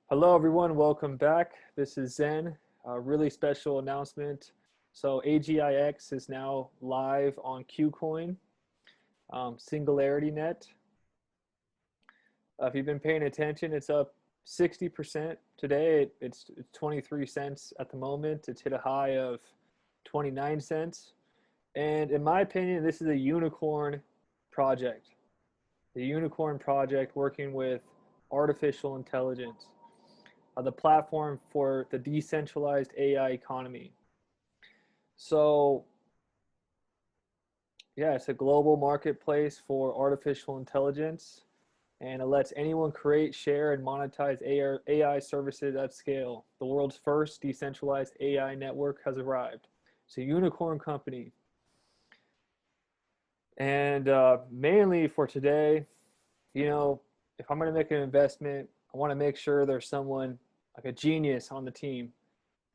Hello, everyone. Welcome back. This is Zen. A really special announcement. So AGIX is now live on KuCoin, Singularity Net. If you've been paying attention, it's up 60% today. It's 23 cents at the moment. It's hit a high of 29 cents. And in my opinion, this is a unicorn project. The unicorn project working with artificial intelligence, the platform for the decentralized AI economy. So, yeah, it's a global marketplace for artificial intelligence, and it lets anyone create, share, and monetize AI services at scale. The world's first decentralized AI network has arrived. It's a unicorn company. And mainly for today, if I'm going to make an investment, I want to make sure there's someone like a genius on the team.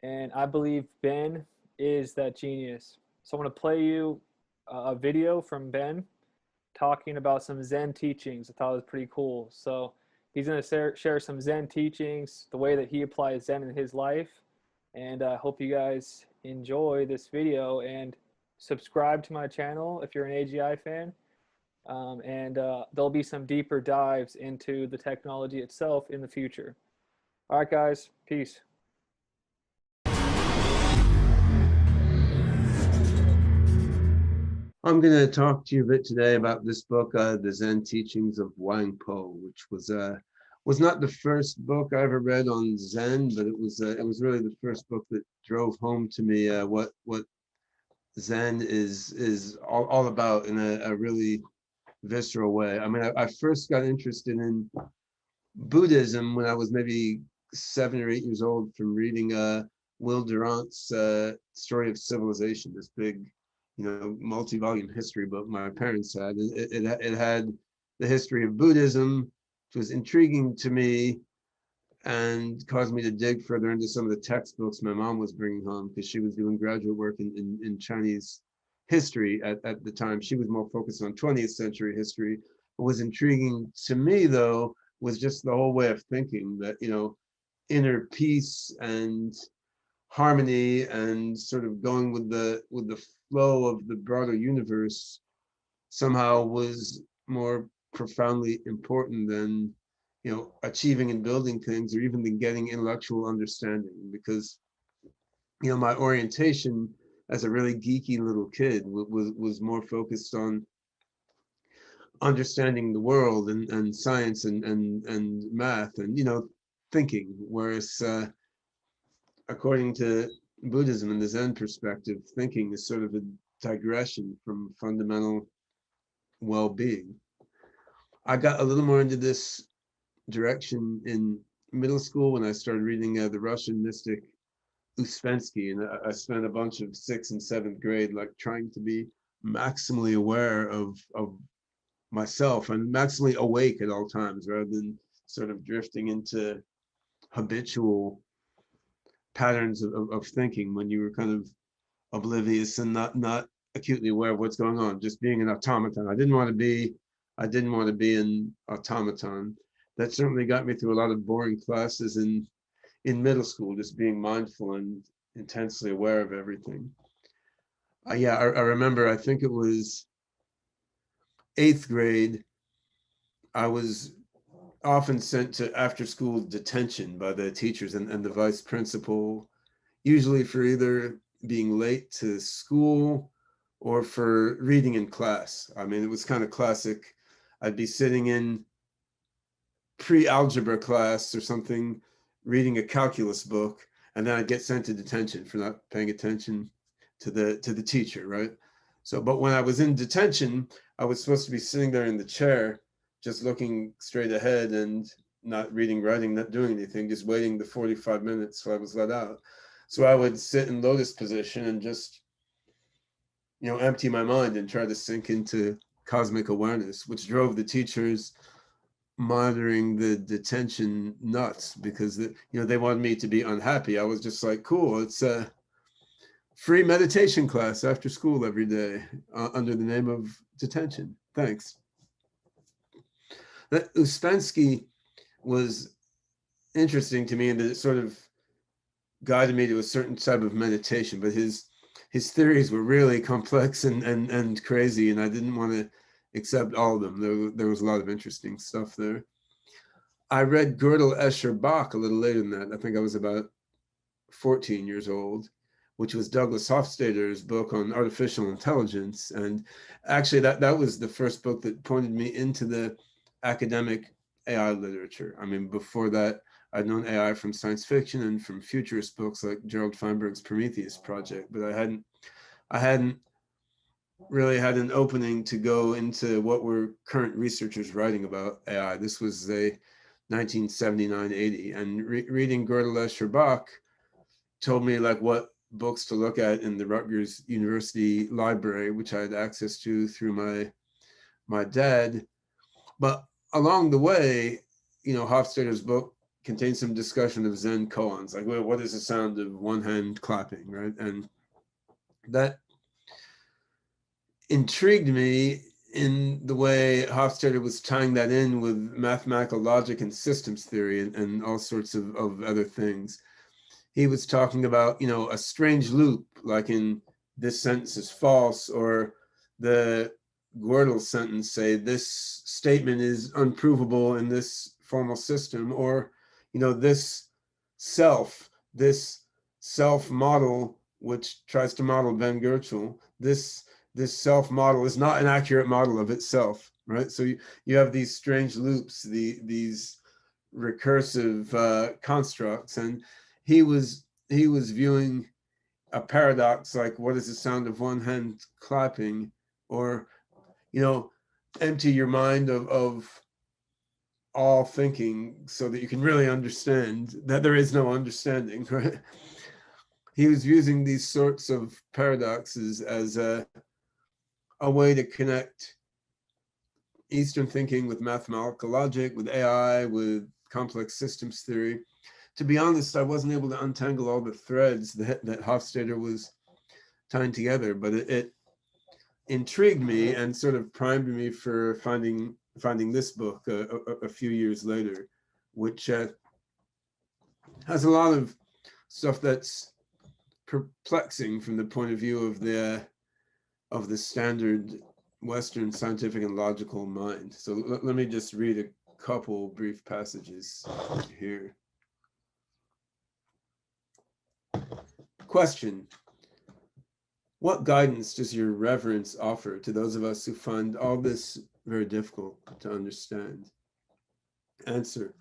And I believe Ben is that genius. So I want to play you a video from Ben talking about some Zen teachings. I thought it was pretty cool. So he's going to share some Zen teachings, the way that he applies Zen in his life. And I hope you guys enjoy this video and subscribe to my channel if you're an AGI fan. There'll be some deeper dives into the technology itself in the future. All right, guys, peace. I'm going to talk to you a bit today about this book, The Zen Teachings of Huang, which was not the first book I ever read on Zen, but it was really the first book that drove home to me what Zen is all about in a really visceral way. I mean, I first got interested in Buddhism when I was maybe 7 or 8 years old from reading Will Durant's Story of Civilization, this big, multi-volume history book my parents had. It had the history of Buddhism, which was intriguing to me and caused me to dig further into some of the textbooks my mom was bringing home because she was doing graduate work in Chinese history at the time. She was more focused on 20th century history. What was intriguing to me, though, was just the whole way of thinking that, inner peace and harmony and sort of going with the flow of the broader universe somehow was more profoundly important than achieving and building things or even than getting intellectual understanding, because my orientation as a really geeky little kid was more focused on understanding the world and science and math and thinking, whereas according to Buddhism and the Zen perspective, thinking is sort of a digression from fundamental well-being. I got a little more into this direction in middle school when I started reading the Russian mystic Uspensky, and I spent a bunch of 6th and 7th grade like trying to be maximally aware of myself and maximally awake at all times rather than sort of drifting into habitual patterns of thinking when you were kind of oblivious and not acutely aware of what's going on, just being an automaton. I didn't want to be an automaton. That certainly got me through a lot of boring classes in middle school, just being mindful and intensely aware of everything. I remember, I think it was 8th grade, I was often sent to after school detention by the teachers and the vice principal, usually for either being late to school or for reading in class. I mean, it was kind of classic. I'd be sitting in pre-algebra class or something, reading a calculus book, and then I'd get sent to detention for not paying attention to the teacher, right? So, but when I was in detention, I was supposed to be sitting there in the chair, just looking straight ahead and not reading, writing, not doing anything, just waiting the 45 minutes till I was let out. So I would sit in lotus position and just, empty my mind and try to sink into cosmic awareness, which drove the teachers monitoring the detention nuts because they wanted me to be unhappy. I was just like, cool, it's a free meditation class after school every day under the name of detention. Thanks. That Uspensky was interesting to me, and that it sort of guided me to a certain type of meditation. But his theories were really complex and crazy, and I didn't want to accept all of them. There was a lot of interesting stuff there. I read Gödel, Escher, Bach a little later than that. I think I was about 14 years old, which was Douglas Hofstadter's book on artificial intelligence. And actually that was the first book that pointed me into the academic AI literature. I mean, before that, I'd known AI from science fiction and from futurist books like Gerald Feinberg's Prometheus Project, but I hadn't really had an opening to go into what were current researchers writing about AI. This was a 1979-80, and reading Gödel, Escher, Bach told me like what books to look at in the Rutgers University library, which I had access to through my dad. But along the way, Hofstadter's book contains some discussion of Zen koans, like, well, what is the sound of one hand clapping, right? And that intrigued me in the way Hofstadter was tying that in with mathematical logic and systems theory and all sorts of other things. He was talking about, a strange loop, like in this sentence is false, or the Goertzel sentence, say this statement is unprovable in this formal system, or, this self model, which tries to model Ben Goertzel, this self model is not an accurate model of itself, right? So you have these strange loops, these recursive constructs, and he was viewing a paradox like, what is the sound of one hand clapping, or empty your mind of all thinking so that you can really understand that there is no understanding, right? He was using these sorts of paradoxes as a way to connect Eastern thinking with mathematical logic, with AI, with complex systems theory. To be honest, I wasn't able to untangle all the threads that Hofstadter was tying together, but it intrigued me and sort of primed me for finding this book a few years later, which has a lot of stuff that's perplexing from the point of view of the standard Western scientific and logical mind. So let me just read a couple brief passages here. Question: what guidance does your reverence offer to those of us who find all this very difficult to understand? Answer: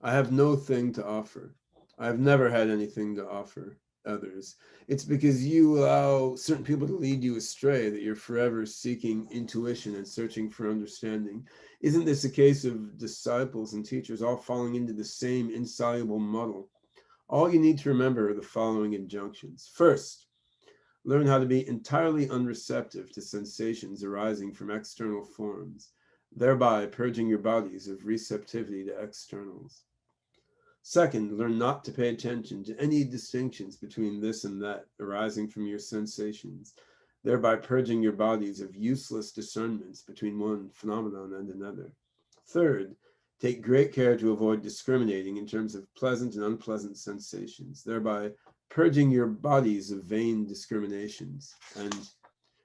I have no thing to offer. I have never had anything to offer others. It's because you allow certain people to lead you astray that you're forever seeking intuition and searching for understanding. Isn't this a case of disciples and teachers all falling into the same insoluble muddle? All you need to remember are the following injunctions. First, learn how to be entirely unreceptive to sensations arising from external forms, thereby purging your bodies of receptivity to externals. Second, learn not to pay attention to any distinctions between this and that arising from your sensations, thereby purging your bodies of useless discernments between one phenomenon and another. Third, take great care to avoid discriminating in terms of pleasant and unpleasant sensations, thereby purging your bodies of vain discriminations. And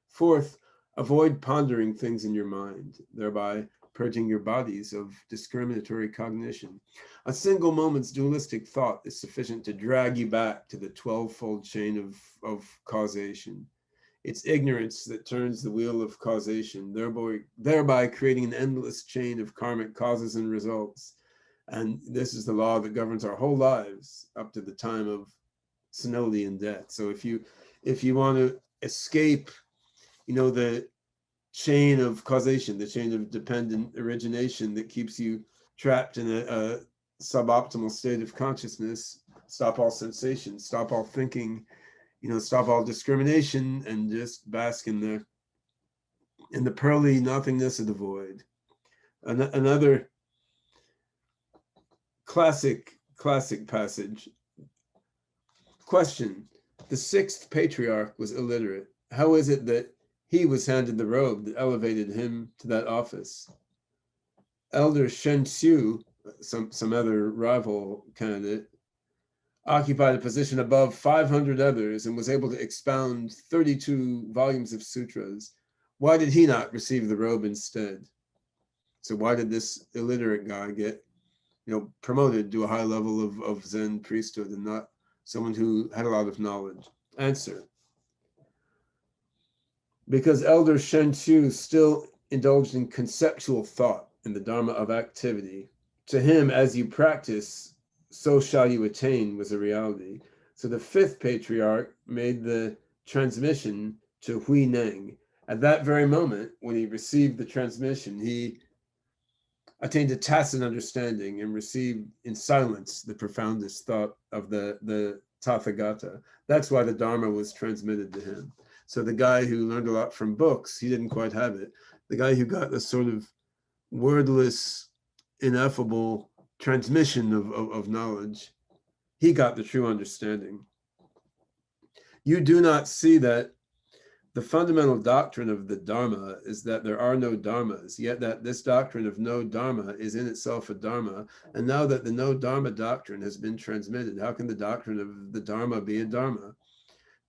fourth, avoid pondering things in your mind, thereby purging your bodies of discriminatory cognition. A single moment's dualistic thought is sufficient to drag you back to the 12-fold chain of causation. It's ignorance that turns the wheel of causation, thereby creating an endless chain of karmic causes and results. And this is the law that governs our whole lives up to the time of senility and death. So if you want to escape, the chain of causation, the chain of dependent origination that keeps you trapped in a suboptimal state of consciousness, stop all sensation, stop all thinking, stop all discrimination, and just bask in the pearly nothingness of the void. Another classic passage. Question: the sixth patriarch was illiterate. How is it that he was handed the robe that elevated him to that office? Elder Shen Xiu, some other rival candidate, occupied a position above 500 others and was able to expound 32 volumes of sutras. Why did he not receive the robe instead? So why did this illiterate guy get, promoted to a high level of Zen priesthood and not someone who had a lot of knowledge? Answer: because Elder Shen Chu still indulged in conceptual thought in the Dharma of activity. To him, as you practice, so shall you attain was a reality. So the fifth patriarch made the transmission to Hui Neng. At that very moment, when he received the transmission, he attained a tacit understanding and received in silence the profoundest thought of the Tathagata. That's why the Dharma was transmitted to him. So the guy who learned a lot from books, he didn't quite have it. The guy who got the sort of wordless, ineffable transmission of knowledge, he got the true understanding. You do not see that the fundamental doctrine of the Dharma is that there are no Dharmas, yet that this doctrine of no Dharma is in itself a Dharma. And now that the no Dharma doctrine has been transmitted, how can the doctrine of the Dharma be a Dharma?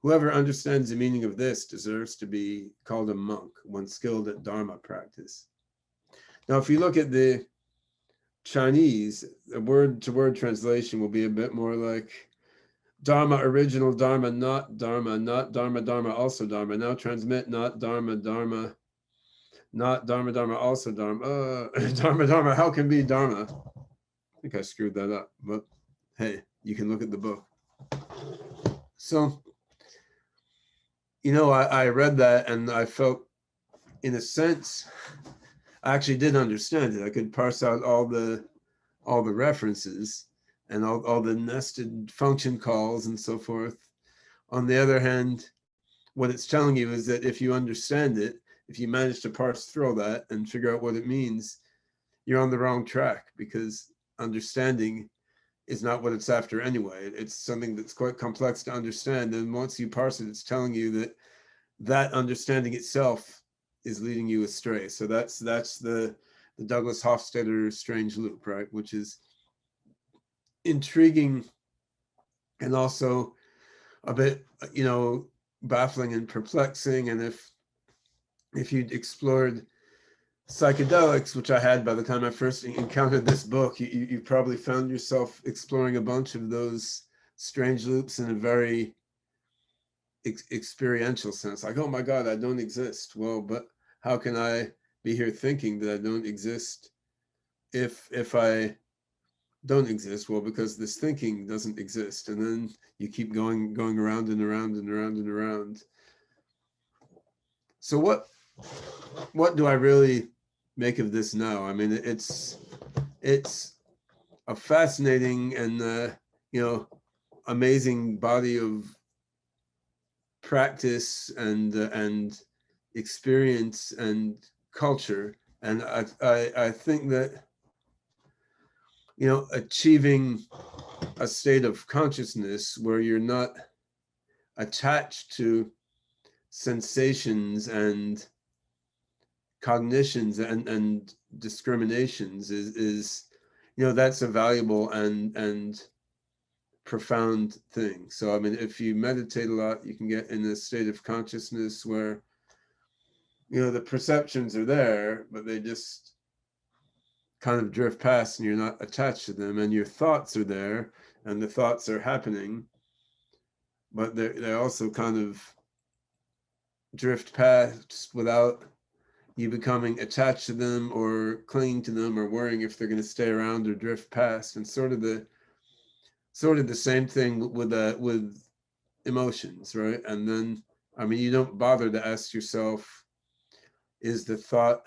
Whoever understands the meaning of this deserves to be called a monk, one skilled at Dharma practice. Now, if you look at the Chinese, a word-to-word translation will be a bit more like Dharma, original Dharma, not Dharma, not Dharma, Dharma, also Dharma. Now transmit, not Dharma, Dharma, not Dharma, Dharma, also Dharma. Dharma, Dharma, how can be Dharma? I think I screwed that up, but hey, you can look at the book. So, I read that and I felt, in a sense, I actually did understand it. I could parse out all the references and all the nested function calls and so forth. On the other hand, what it's telling you is that if you understand it, if you manage to parse through all that and figure out what it means, you're on the wrong track, because understanding is not what it's after anyway. It's something that's quite complex to understand. And once you parse it, it's telling you that understanding itself is leading you astray. So that's the Douglas Hofstadter strange loop, right? Which is intriguing and also a bit, baffling and perplexing. And if you'd explored psychedelics, which I had by the time I first encountered this book, you probably found yourself exploring a bunch of those strange loops in a very experiential sense. Like, oh my God, I don't exist. Well, but how can I be here thinking that I don't exist if I don't exist? Well, because this thinking doesn't exist. And then you keep going around and around and around and around. So what do I really make of this now? I mean, it's a fascinating and amazing body of practice and experience and culture. And I think that achieving a state of consciousness where you're not attached to sensations and cognitions and discriminations is that's a valuable and profound thing. So I mean, if you meditate a lot, you can get in a state of consciousness where the perceptions are there, but they just kind of drift past and you're not attached to them, and your thoughts are there and the thoughts are happening, but they also kind of drift past without you becoming attached to them or clinging to them or worrying if they're going to stay around or drift past. And sort of the same thing with emotions, right? And then I mean, you don't bother to ask yourself, is the thought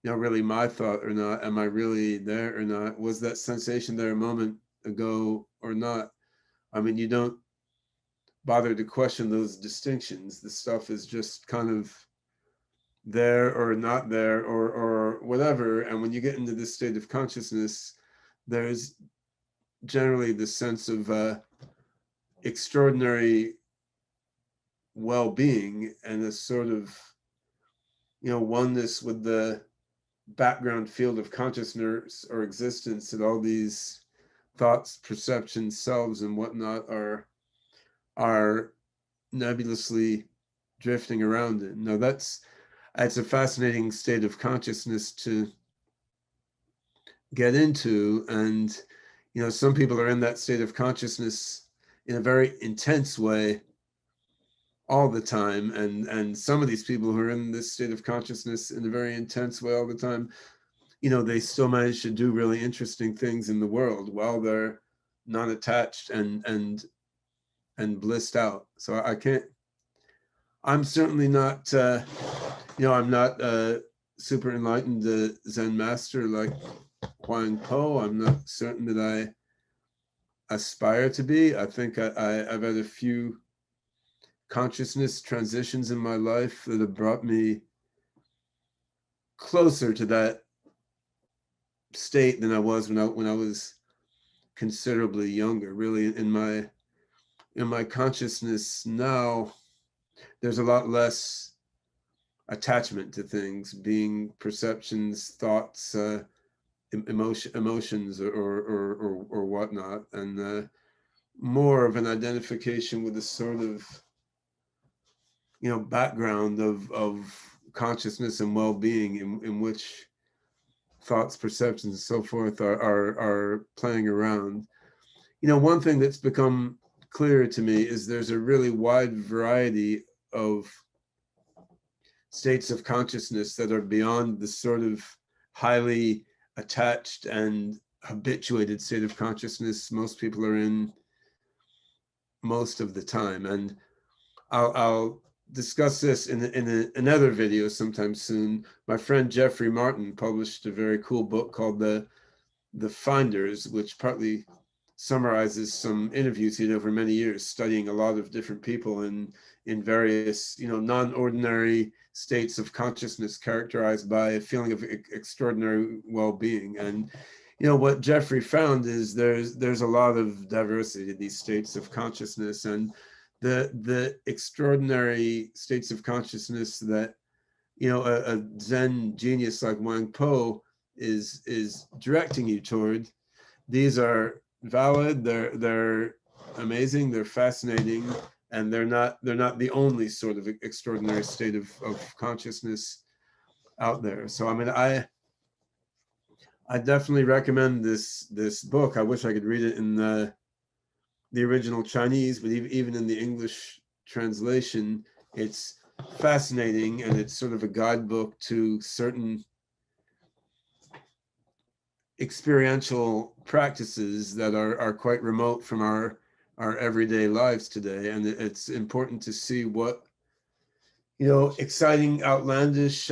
really my thought or not? Am I really there or not? Was that sensation there a moment ago or not? I mean, you don't bother to question those distinctions. The stuff is just kind of there or not there or whatever. And when you get into this state of consciousness, there's generally the sense of extraordinary well-being and a sort of oneness with the background field of consciousness or existence that all these thoughts, perceptions, selves, and whatnot are nebulously drifting around in. Now that's a fascinating state of consciousness to get into, and some people are in that state of consciousness in a very intense way all the time, and some of these people who are in this state of consciousness in a very intense way all the time, they still manage to do really interesting things in the world while they're non-attached and blissed out. So I'm certainly not I'm not a super enlightened Zen master like Huang. I'm not certain that I aspire to be. I think I've had a few consciousness transitions in my life that have brought me closer to that state than I was when I was considerably younger. Really, in my consciousness now, there's a lot less attachment to things, being perceptions, thoughts, emotions, or whatnot, and more of an identification with the sort of background of consciousness and well-being in which thoughts, perceptions, and so forth are playing around. One thing that's become clearer to me is there's a really wide variety of states of consciousness that are beyond the sort of highly attached and habituated state of consciousness most people are in most of the time. And I'll discuss this in another video sometime soon. My friend Jeffrey Martin published a very cool book called The Finders, which partly summarizes some interviews he did over many years, studying a lot of different people in various non-ordinary states of consciousness characterized by a feeling of extraordinary well-being. And what Jeffrey found is there's a lot of diversity in these states of consciousness, and the extraordinary states of consciousness that a Zen genius like Wang Po is directing you toward. These are valid, they're amazing, they're fascinating, and they're not the only sort of extraordinary state of consciousness out there. So I mean, I definitely recommend this book. I wish I could read it in the original Chinese, but even in the English translation, it's fascinating, and it's sort of a guidebook to certain experiential practices that are quite remote from our everyday lives today. And it's important to see what exciting, outlandish,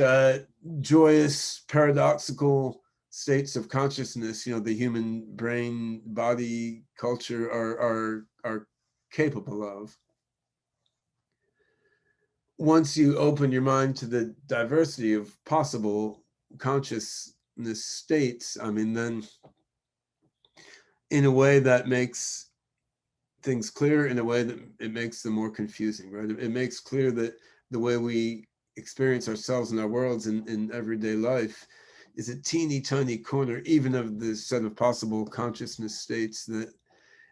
joyous, paradoxical states of consciousness the human brain, body, culture are capable of. Once you open your mind to the diversity of possible consciousness states, I mean, then in a way that makes things clear, in a way that it makes them more confusing, right? It makes clear that the way we experience ourselves and our worlds in everyday life is a teeny tiny corner, even of the set of possible consciousness states that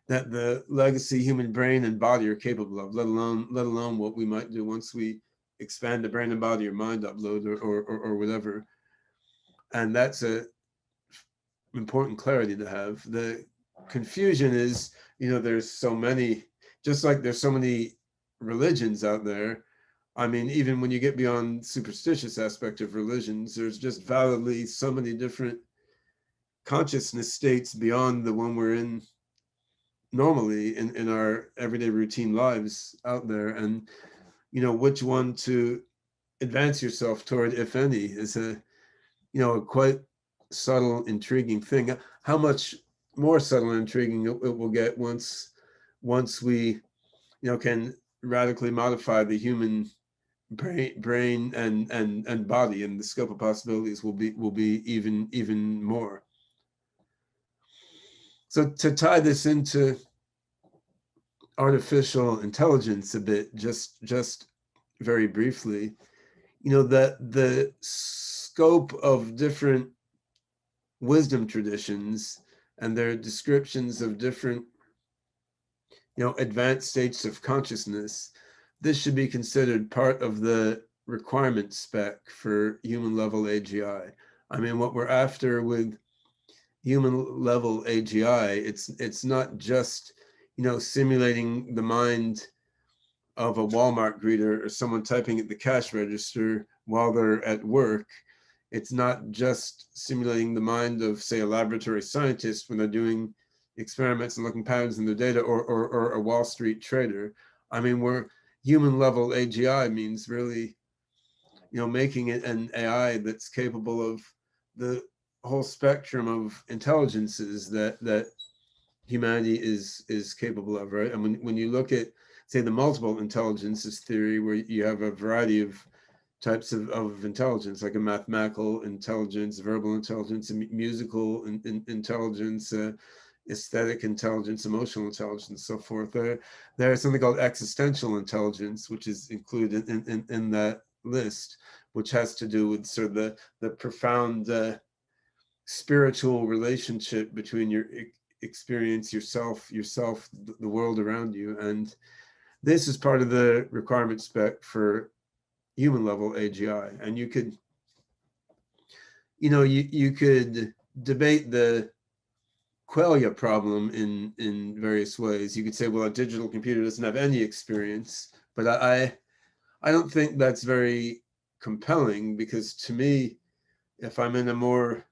the legacy human brain and body are capable of, let alone what we might do once we expand the brain and body or mind upload or whatever. And that's a important clarity to have. The confusion is, there's so many, just like there's so many religions out there. I mean, even when you get beyond superstitious aspect of religions, there's just validly so many different consciousness states beyond the one we're in normally in our everyday routine lives out there. And which one to advance yourself toward, if any, is a quite subtle, intriguing thing. How much more subtle and intriguing it will get once we can radically modify the human brain and body, and the scope of possibilities will be even more. So to tie this into artificial intelligence a bit, just very briefly, that the scope of different wisdom traditions and their descriptions of different, advanced states of consciousness, this should be considered part of the requirement spec for human level AGI. I mean, what we're after with human level AGI, it's not just, simulating the mind of a Walmart greeter or someone typing at the cash register while they're at work. It's not just simulating the mind of, say, a laboratory scientist when they're doing experiments and looking patterns in their data, or a Wall Street trader. I mean, we're human level AGI means really, making it an AI that's capable of the whole spectrum of intelligences that humanity is capable of, right? And when you look at, say, the multiple intelligences theory, where you have a variety of types of intelligence, like a mathematical intelligence, verbal intelligence, musical intelligence, aesthetic intelligence, emotional intelligence, and so forth. There's something called existential intelligence, which is included in that list, which has to do with sort of the profound spiritual relationship between your experience, yourself, the world around you. And this is part of the requirement spec for human level AGI. And you could, you could debate the qualia problem in various ways. You could say, well, a digital computer doesn't have any experience, but I don't think that's very compelling, because to me, if I'm in a more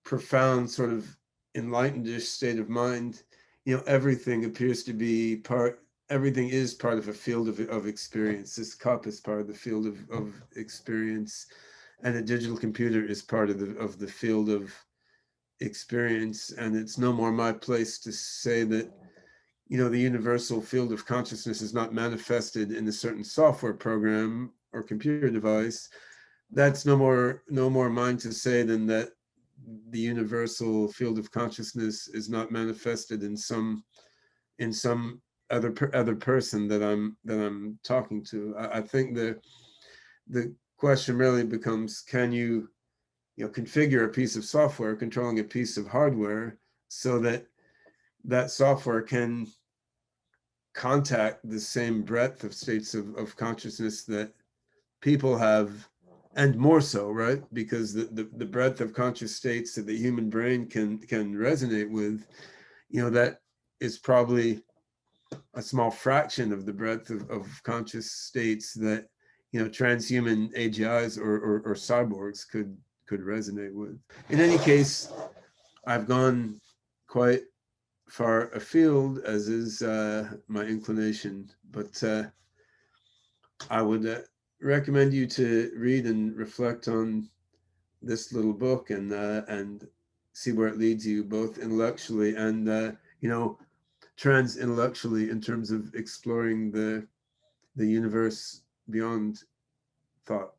profound sort of enlightened-ish state of mind, everything appears to be everything is part of a field of experience. This cup is part of the field of experience, and a digital computer is part of the field of experience. And it's no more my place to say that, the universal field of consciousness is not manifested in a certain software program or computer device. That's no more mine to say than that the universal field of consciousness is not manifested in some other person that I'm talking to. I think the question really becomes, can you configure a piece of software controlling a piece of hardware so that that software can contact the same breadth of states of consciousness that people have, and more so, right? Because the breadth of conscious states that the human brain can resonate with, that is probably a small fraction of the breadth of conscious states that, transhuman AGIs or cyborgs could resonate with. In any case, I've gone quite far afield, as is my inclination, but I would recommend you to read and reflect on this little book, and see where it leads you, both intellectually and trans intellectually, in terms of exploring the universe beyond thought.